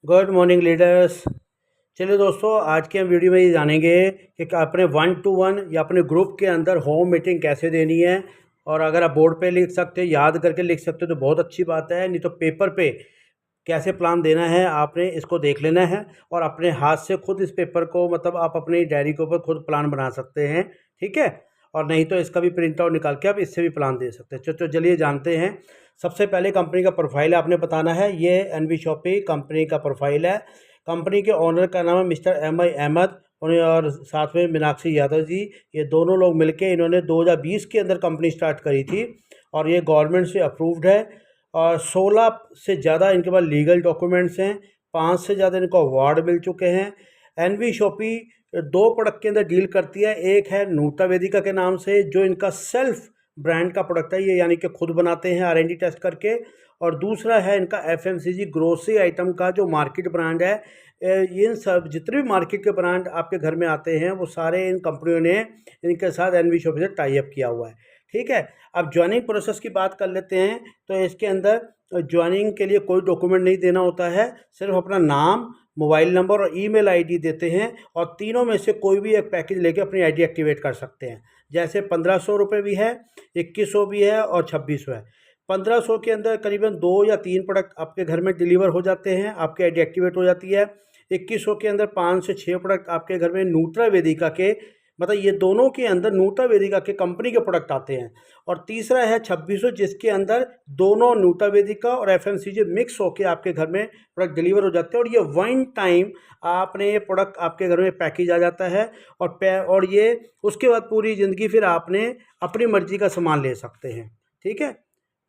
Good morning leaders. चलिए दोस्तों, आज के हम वीडियो में ये जानेंगे कि अपने 1-to-1 या अपने ग्रुप के अंदर होम मीटिंग कैसे देनी है। और अगर आप बोर्ड पे लिख सकते हो, याद करके लिख सकते हो तो बहुत अच्छी बात है, नहीं तो पेपर पे कैसे प्लान देना है आपने इसको देख लेना है और अपने हाथ से खुद इस पेपर को मतलब आप अपनी डायरी के ऊपर खुद प्लान बना सकते हैं। ठीक है, और नहीं तो इसका भी प्रिंट आउट निकाल के आप इससे भी प्लान दे सकते हैं। तो चलिए जानते हैं। सबसे पहले कंपनी का प्रोफाइल आपने बताना है। ये एनवी शॉपी कंपनी का प्रोफाइल है। कंपनी के ओनर का नाम है मिस्टर एम आई अहमद और साथ में मीनाक्षी यादव जी। ये दोनों लोग मिलके इन्होंने 2020 के अंदर कंपनी स्टार्ट करी थी और ये गवर्नमेंट से अप्रूव्ड है। और 16 से ज़्यादा इनके पास लीगल डॉक्यूमेंट्स हैं। 5 से ज़्यादा इनको अवार्ड मिल चुके हैं। एनवी शॉपी 2 प्रोडक्ट के अंदर डील करती है। एक है नूता वेदिका के नाम से, जो इनका सेल्फ ब्रांड का प्रोडक्ट है, ये यानी कि खुद बनाते हैं R&D टेस्ट करके। और दूसरा है इनका FMCG ग्रोसरी आइटम का जो मार्केट ब्रांड है। इन सब जितने भी मार्केट के ब्रांड आपके घर में आते हैं वो सारे इन कंपनियों ने इनके साथ एनवी शॉपी से टाई अप किया हुआ है। ठीक है, अब ज्वाइनिंग प्रोसेस की बात कर लेते हैं। तो इसके अंदर ज्वाइनिंग के लिए कोई डॉक्यूमेंट नहीं देना होता है, सिर्फ अपना नाम, मोबाइल नंबर और ईमेल आईडी देते हैं और तीनों में से कोई भी एक पैकेज लेके अपनी आईडी एक्टिवेट कर सकते हैं। जैसे 1500 रुपये भी है, 2100 भी है और 2600 है। 1500 के अंदर करीबन 2 या 3 प्रोडक्ट आपके घर में डिलीवर हो जाते हैं, आपकी आईडी एक्टिवेट हो जाती है। 2100 के अंदर 5 से 6 प्रोडक्ट आपके घर में नूत्रा वेदिका के, मतलब ये दोनों के अंदर नूता वेदिका के कंपनी के प्रोडक्ट आते हैं। और तीसरा है 2600, जिसके अंदर दोनों नूता वेदिका और FMCG मिक्स होकर आपके घर में प्रोडक्ट डिलीवर हो जाते हैं। और ये वन टाइम आपने ये प्रोडक्ट आपके घर में पैकेज आ जाता है और ये उसके बाद पूरी ज़िंदगी फिर आपने अपनी मर्जी का सामान ले सकते हैं। ठीक है,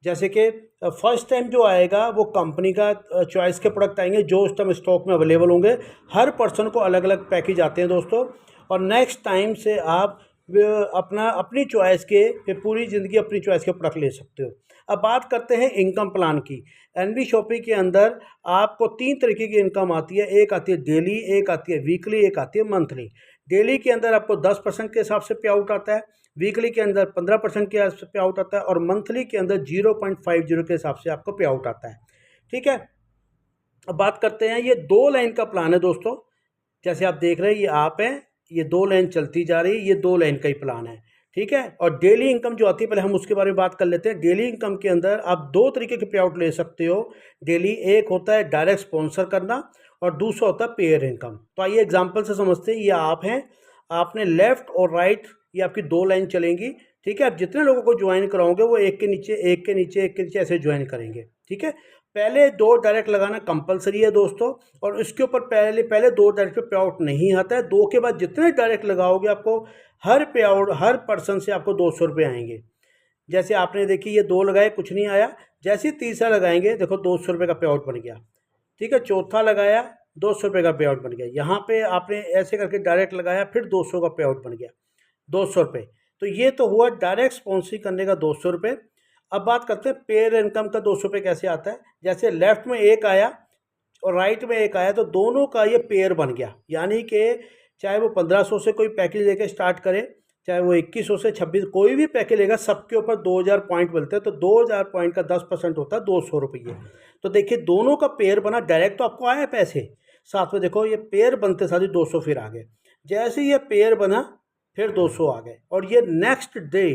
जैसे कि फर्स्ट टाइम जो आएगा वो कंपनी का चॉइस के प्रोडक्ट आएंगे जो उस टाइम स्टॉक में अवेलेबल होंगे। हर पर्सन को अलग अलग पैकेज आते हैं दोस्तों। और नेक्स्ट टाइम से आप अपनी चॉइस के फिर पूरी ज़िंदगी अपनी चॉइस के प्रोडक्ट ले सकते हो। अब बात करते हैं इनकम प्लान की। एनवी शॉपी के अंदर आपको 3 तरीके की इनकम आती है। एक आती है डेली, एक आती है वीकली, एक आती है मंथली। डेली के अंदर आपको 10% के हिसाब से पे आउट आता है, वीकली के अंदर 15% के हिसाब से पे आउट आता है और मंथली के अंदर 0.50 के हिसाब से आपको पे आउट आता है। ठीक है, अब बात करते हैं, ये 2 लाइन का प्लान है दोस्तों। जैसे आप देख रहे हैं ये आप हैं, ये 2 लाइन चलती जा रही है, ये 2 लाइन का ही प्लान है। ठीक है, और डेली इनकम जो आती है पहले हम उसके बारे में बात कर लेते हैं। डेली इनकम के अंदर आप 2 तरीके के पे आउट ले सकते हो डेली। एक होता है डायरेक्ट स्पॉन्सर करना और दूसरा होता है पेयर इनकम। तो आइए एग्जाम्पल से समझते हैं। ये आप हैं, आपने लेफ्ट और राइट, ये आपकी 2 लाइन चलेंगी। ठीक है, आप जितने लोगों को ज्वाइन कराओगे वो एक के नीचे एक के नीचे एक के नीचे ऐसे ज्वाइन करेंगे। ठीक है, पहले 2 डायरेक्ट लगाना कंपलसरी है दोस्तों, और इसके ऊपर पहले 2 डायरेक्ट पे आउट नहीं आता है। 2 के बाद जितने डायरेक्ट लगाओगे आपको हर पे आउट हर पर्सन से आपको 200 रुपये आएंगे। जैसे आपने देखिए ये 2 लगाए, कुछ नहीं आया। जैसे ही तीसरा लगाएंगे देखो 200 रुपये का पे आउट बन गया। ठीक है, चौथा लगाया 200 रुपये का पे आउट बन गया। यहाँ पे आपने ऐसे करके डायरेक्ट लगाया, फिर 200 का पे आउट बन गया, 200 रुपये। तो ये तो हुआ डायरेक्ट स्पॉन्सरिंग करने का 200 रुपये। अब बात करते हैं पेयर इनकम का 200 रुपये कैसे आता है। जैसे लेफ्ट में एक आया और राइट में एक आया तो दोनों का ये पेयर बन गया। यानी कि चाहे वो 1500 से कोई पैकेज लेके स्टार्ट करे, चाहे वो 2100 से 26 कोई भी पैकेज लेगा, सबके ऊपर 2000 पॉइंट मिलते हैं। तो 2000 पॉइंट का 10% होता है 200 रुपये। तो देखिए दोनों का पेयर बना, डायरेक्ट तो आपको आया पैसे, साथ में देखो ये पेयर बनते साथ ही 200 फिर आ गए। जैसे ये पेयर बना फिर 200 आ गए और ये नेक्स्ट डे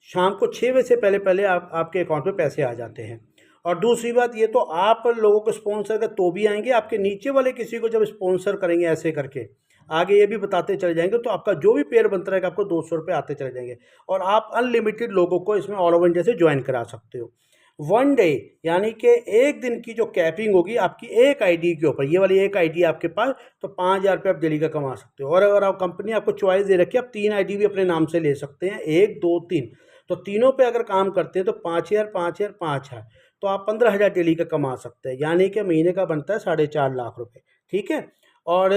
शाम को 6 बजे से पहले पहले आपके अकाउंट में पैसे आ जाते हैं। और दूसरी बात, ये तो आप लोगों को स्पॉन्सर कर तो भी आएंगे, आपके नीचे वाले किसी को जब स्पॉन्सर करेंगे ऐसे करके आगे ये भी बताते चले जाएंगे, तो आपका जो भी पेयर बनता रहेगा आपको 200 रुपये आते चले जाएंगे। और आप अनलिमिटेड लोगों को इसमें ऑल ओवर इंडिया से ज्वाइन करा सकते हो। 1 डे यानी कि एक दिन की जो कैपिंग होगी आपकी एक आईडी के ऊपर, ये वाली एक आईडी आपके पास, तो 5000 रुपये आप डेली का कमा सकते हो। और अगर आप कंपनी आपको चॉइस दे रखी है, आप 3 आईडी भी अपने नाम से ले सकते हैं, 1 2 3। तो तीनों पे अगर काम करते हैं तो 5000 5000 5000, तो आप 15000 डेली का कमा सकते हैं। यानी कि महीने का बनता है 4.5 लाख रुपए। ठीक है, और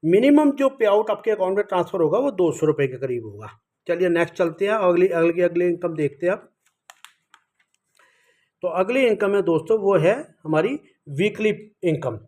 मिनिमम जो पे आउट आपके अकाउंट में ट्रांसफ़र होगा वो 200 रुपये के करीब होगा। चलिए नेक्स्ट चलते हैं, अगली इनकम देखते हैं आप। तो अगली इनकम है दोस्तों, वो है हमारी वीकली इनकम।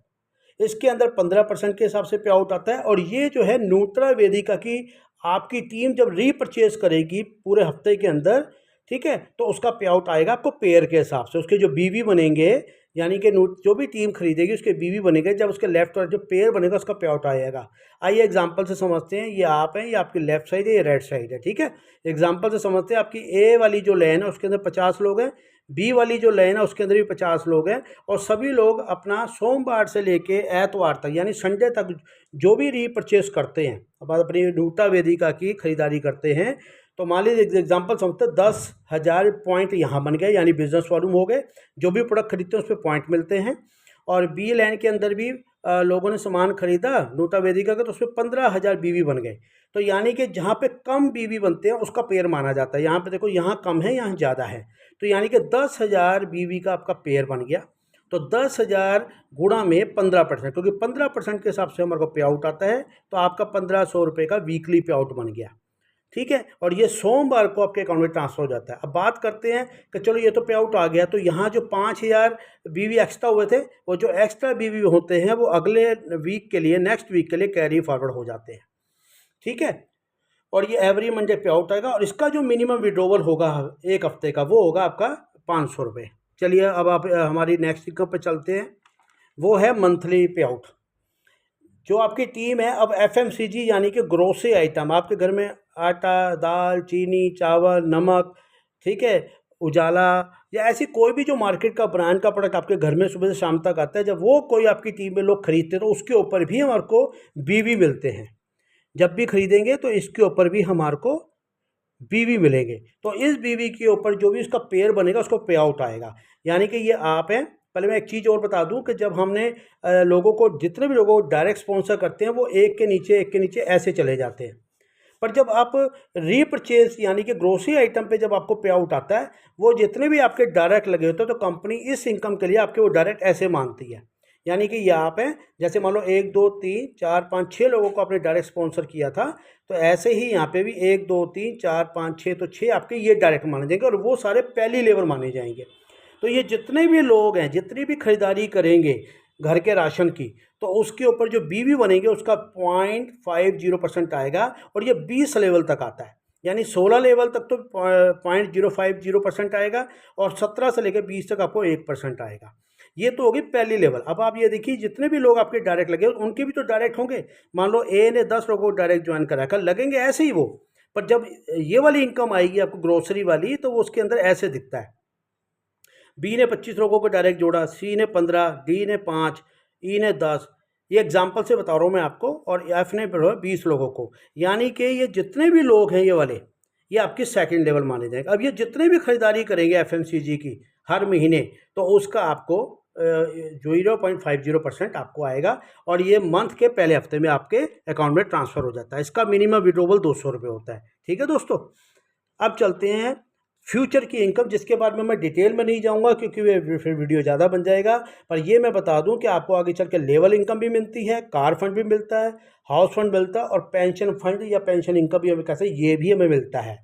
इसके अंदर 15% के हिसाब से पे आउट आता है। और ये जो है नूत्रा वेदिका की आपकी टीम जब रीपरचेज करेगी पूरे हफ्ते के अंदर, ठीक है, तो उसका पे आउट आएगा आपको पेयर के हिसाब से। उसके जो बीवी बनेंगे, यानी कि जो भी टीम खरीदेगी उसके बीवी बनेगा, जब उसके लेफ्ट और जो पेयर बनेगा उसका पे आउट आएगा। आइए एग्जांपल से समझते हैं। ये आप हैं, ये आपकी लेफ्ट साइड है, ये राइट साइड है, ठीक है। एग्जांपल से समझते हैं। आपकी ए वाली जो लेन है उसके अंदर 50 लोग हैं, बी वाली जो लेन है उसके अंदर भी 50 लोग हैं, और सभी लोग अपना सोमवार से लेके एतवार तक यानी संडे तक जो भी रीपरचेस करते हैं, अब अपनी नूटा वेदिका की खरीदारी करते हैं, तो मान लीजिए एग्जाम्पल समझते हैं 10,000 पॉइंट यहाँ बन गए, यानी बिजनेस वॉल्यूम हो गए। जो भी प्रोडक्ट खरीदते हैं उस पर पॉइंट मिलते हैं। और बी लाइन के अंदर भी लोगों ने सामान खरीदा नूटा वेदिका का, तो उसमें 15,000 बीवी बन गए। तो यानी कि जहाँ पे कम बीवी बनते हैं उसका पेयर माना जाता है। यहाँ पे देखो, यहाँ कम है, यहाँ ज़्यादा है, तो यानी कि 10,000 बीवी का आपका पेयर बन गया। तो 10,000 गुणा में 15%, क्योंकि 15% के हिसाब से हमारे को पे आउट आता है, तो आपका 1,500 रुपये का वीकली पे आउट बन गया, ठीक है। और ये सोमवार को आपके अकाउंट में ट्रांसफर हो जाता है। अब बात करते हैं कि चलो ये तो पे आउट आ गया, तो यहाँ जो 5,000 बीवी एक्स्ट्रा हुए थे, वो जो एक्स्ट्रा बीवी होते हैं वो अगले वीक के लिए, नेक्स्ट वीक के लिए कैरी फॉरवर्ड हो जाते हैं, ठीक है। और ये एवरी मंडे पे आउट आएगा, और इसका जो मिनिमम विड्रोवल होगा एक हफ्ते का, वो होगा आपका 500 रुपये। चलिए अब आप हमारी नेक्स्ट इनकम पे चलते हैं, वो है मंथली पे आउट। जो आपकी टीम है, अब FMCG यानी कि ग्रोसरी आइटम, आपके घर में आटा, दाल, चीनी, चावल, नमक, ठीक है, उजाला या ऐसी कोई भी जो मार्केट का ब्रांड का प्रोडक्ट आपके घर में सुबह से शाम तक आता है, जब वो कोई आपकी टीम में लोग खरीदते हैं तो उसके ऊपर भी हमारे को बीवी मिलते हैं। जब भी खरीदेंगे तो इसके ऊपर भी हमारे को बीवी मिलेंगे। तो इस बीवी के ऊपर जो भी उसका पेयर बनेगा उसको पे आउट आएगा। यानी कि ये आप हैं। पहले मैं एक चीज़ और बता दूं कि जब हमने लोगों को, जितने भी लोगों को डायरेक्ट स्पॉन्सर करते हैं, वो एक के नीचे ऐसे चले जाते हैं। पर जब आप रीपरचेज यानी कि ग्रोसरी आइटम पे जब आपको पे आउट आता है, वो जितने भी आपके डायरेक्ट लगे होते हैं, तो कंपनी इस इनकम के लिए आपके वो डायरेक्ट ऐसे मांगती है। यानी कि ये आप हैं, जैसे मान लो 1 2 3 4 5 6 लोगों को आपने डायरेक्ट स्पॉन्सर किया था, तो ऐसे ही यहाँ पे भी 1 2 3 4 5 6, तो 6 आपके ये डायरेक्ट माने जाएंगे, और वो सारे पहली लेवल माने जाएंगे। तो ये जितने भी लोग हैं, जितनी भी खरीदारी करेंगे घर के राशन की, तो उसके ऊपर जो बीवी बनेंगे उसका 0.50% आएगा, और ये 20 लेवल तक आता है। यानी 16 लेवल तक तो 0.050% आएगा, और 17 से लेकर 20 तक आपको 1% आएगा। ये तो होगी पहली लेवल। अब आप ये देखिए, जितने भी लोग आपके डायरेक्ट लगे उनके भी तो डायरेक्ट होंगे। मान लो ए ने 10 लोगों को डायरेक्ट ज्वाइन करा कर, लगेंगे ऐसे ही वो। पर जब ये वाली इनकम आएगी आपको ग्रोसरी वाली, तो वो उसके अंदर ऐसे दिखता है। बी ने 25 लोगों को डायरेक्ट जोड़ा, सी ने 15, डी ने 5, ई ने 10। ये एग्जाम्पल से बता रहा हूँ मैं आपको। और एफ ने 20 लोगों को। यानी कि ये जितने भी लोग हैं ये वाले, ये आपकी सेकंड लेवल माने जाएंगे। अब ये जितने भी खरीदारी करेंगे FMCG की हर महीने, तो उसका आपको 0.50% आपको आएगा, और ये मंथ के पहले हफ्ते में आपके अकाउंट में ट्रांसफ़र हो जाता है। इसका मिनिमम विड्रोवल 200 रुपये होता है, ठीक है दोस्तों। अब चलते हैं फ्यूचर की इनकम, जिसके बारे में मैं डिटेल में नहीं जाऊंगा क्योंकि फिर वीडियो ज़्यादा बन जाएगा। पर ये मैं बता दूं कि आपको आगे चल के लेवल इनकम भी मिलती है, कार फंड भी मिलता है, हाउस फंड मिलता है, और पेंशन फंड या पेंशन इनकम भी हमें कैसे, ये भी हमें मिलता है,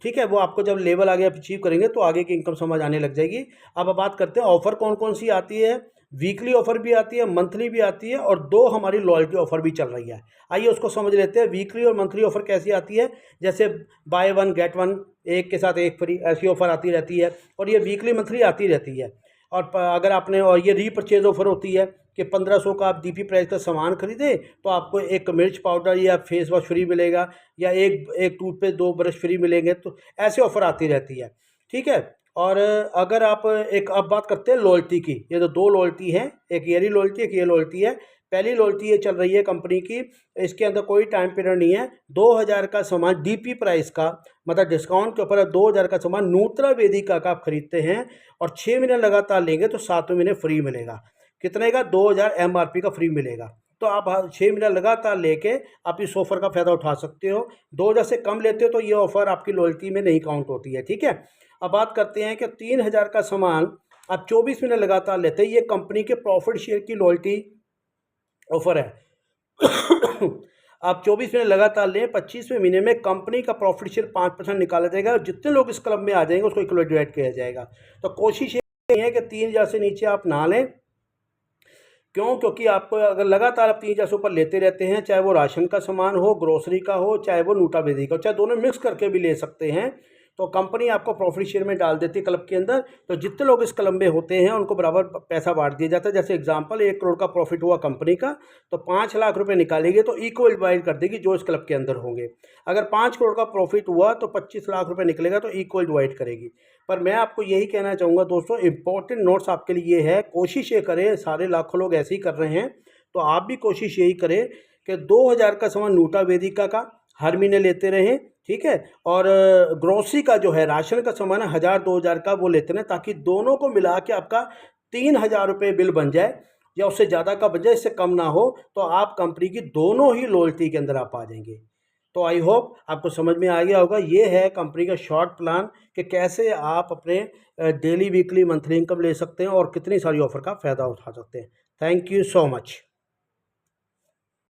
ठीक है। वो आपको जब लेवल आगे अचीव करेंगे तो आगे की इनकम समझ आने लग जाएगी। अब बात करते हैं ऑफ़र कौन कौन सी आती है। वीकली ऑफ़र भी आती है, मंथली भी आती है, और 2 हमारी लॉयल्टी ऑफ़र भी चल रही है। आइए उसको समझ लेते हैं। वीकली और मंथली ऑफ़र कैसी आती है, जैसे बाय 1 गेट 1, एक के साथ एक फ्री, ऐसी ऑफ़र आती रहती है, और ये वीकली मंथली आती रहती है। और अगर आपने, और ये रीपरचेज ऑफ़र होती है कि 1500 का आप DP प्राइस का सामान खरीदें तो आपको एक मिर्च पाउडर या फेस वॉश फ्री मिलेगा, या एक टूथपेस्ट 2 ब्रश फ्री मिलेंगे। तो ऐसे ऑफ़र आती रहती है, ठीक है। और अगर आप अब बात करते हैं लॉयल्टी की। ये तो 2 लॉयल्टी हैं, एक ये लॉयल्टी, एक ये लॉयल्टी है। पहली लॉयल्टी ये चल रही है कंपनी की, इसके अंदर कोई टाइम पीरियड नहीं है। 2000 का सामान DP प्राइस का, मतलब डिस्काउंट के ऊपर 2000 का सामान नूत्रा वेदिका का आप खरीदते हैं, और 6 महीने लगातार लेंगे तो 7वें महीने फ्री मिलेगा। कितने का? 2000 MRP का फ्री मिलेगा। तो आप 6 महीना लगातार लेके आप इस ऑफ़र का फ़ायदा उठा सकते हो। 2000 से कम लेते हो तो ये ऑफ़र आपकी लॉयल्टी में नहीं काउंट होती है, ठीक है। अब बात करते हैं कि 3000 का सामान आप 24 महीने लगातार लेते हैं, ये कंपनी के प्रॉफिट शेयर की लॉयल्टी ऑफ़र है। आप 24 महीने लगातार लें, 25वें महीने में कंपनी का प्रॉफिट शेयर 5% निकाला जाएगा, और जितने लोग इस क्लब में आ जाएंगे उसको इक्वल डिवाइड किया जाएगा। तो कोशिश ये है कि 3000 से नीचे आप ना लें। क्यों? क्योंकि आपको अगर लगातार आप 3000 से ऊपर लेते रहते हैं, चाहे वो राशन का सामान हो, ग्रोसरी का हो, चाहे वो नूटा वेदी का हो, चाहे दोनों मिक्स करके भी ले सकते हैं, तो कंपनी आपको प्रॉफिट शेयर में डाल देती है क्लब के अंदर। तो जितने लोग इस क्लब में होते हैं उनको बराबर पैसा बांट दिया जाता है। जैसे एग्जांपल 1 करोड़ का प्रॉफिट हुआ कंपनी का, तो 5 लाख रुपए निकालेगी तो इक्वल डिवाइड कर देगी जो इस क्लब के अंदर होंगे। अगर 5 करोड़ का प्रॉफिट हुआ तो 25 लाख रुपए निकलेगा तो इक्वल डिवाइड करेगी। पर मैं आपको यही कहना चाहूँगा दोस्तों, इंपॉर्टेंट नोट्स आपके लिए ये है, कोशिश ये करें, सारे लाखों लोग ऐसे ही कर रहे हैं तो आप भी कोशिश यही करें कि 2000 का सामान नूटा वेदिका का हर महीने लेते रहें, ठीक है। और ग्रोसरी का जो है, राशन का सामान है, 1000-2000 का वो लेते रहें, ताकि दोनों को मिला के आपका 3000 रुपये बिल बन जाए या उससे ज़्यादा का बन जाए, इससे कम ना हो। तो आप कंपनी की दोनों ही लॉयल्टी के अंदर आप आ जाएंगे। तो आई होप आपको समझ में आ गया होगा। ये है कंपनी का शॉर्ट प्लान कि कैसे आप अपने डेली, वीकली, मंथली इनकम ले सकते हैं और कितनी सारी ऑफर का फ़ायदा उठा सकते हैं। Thank you so much.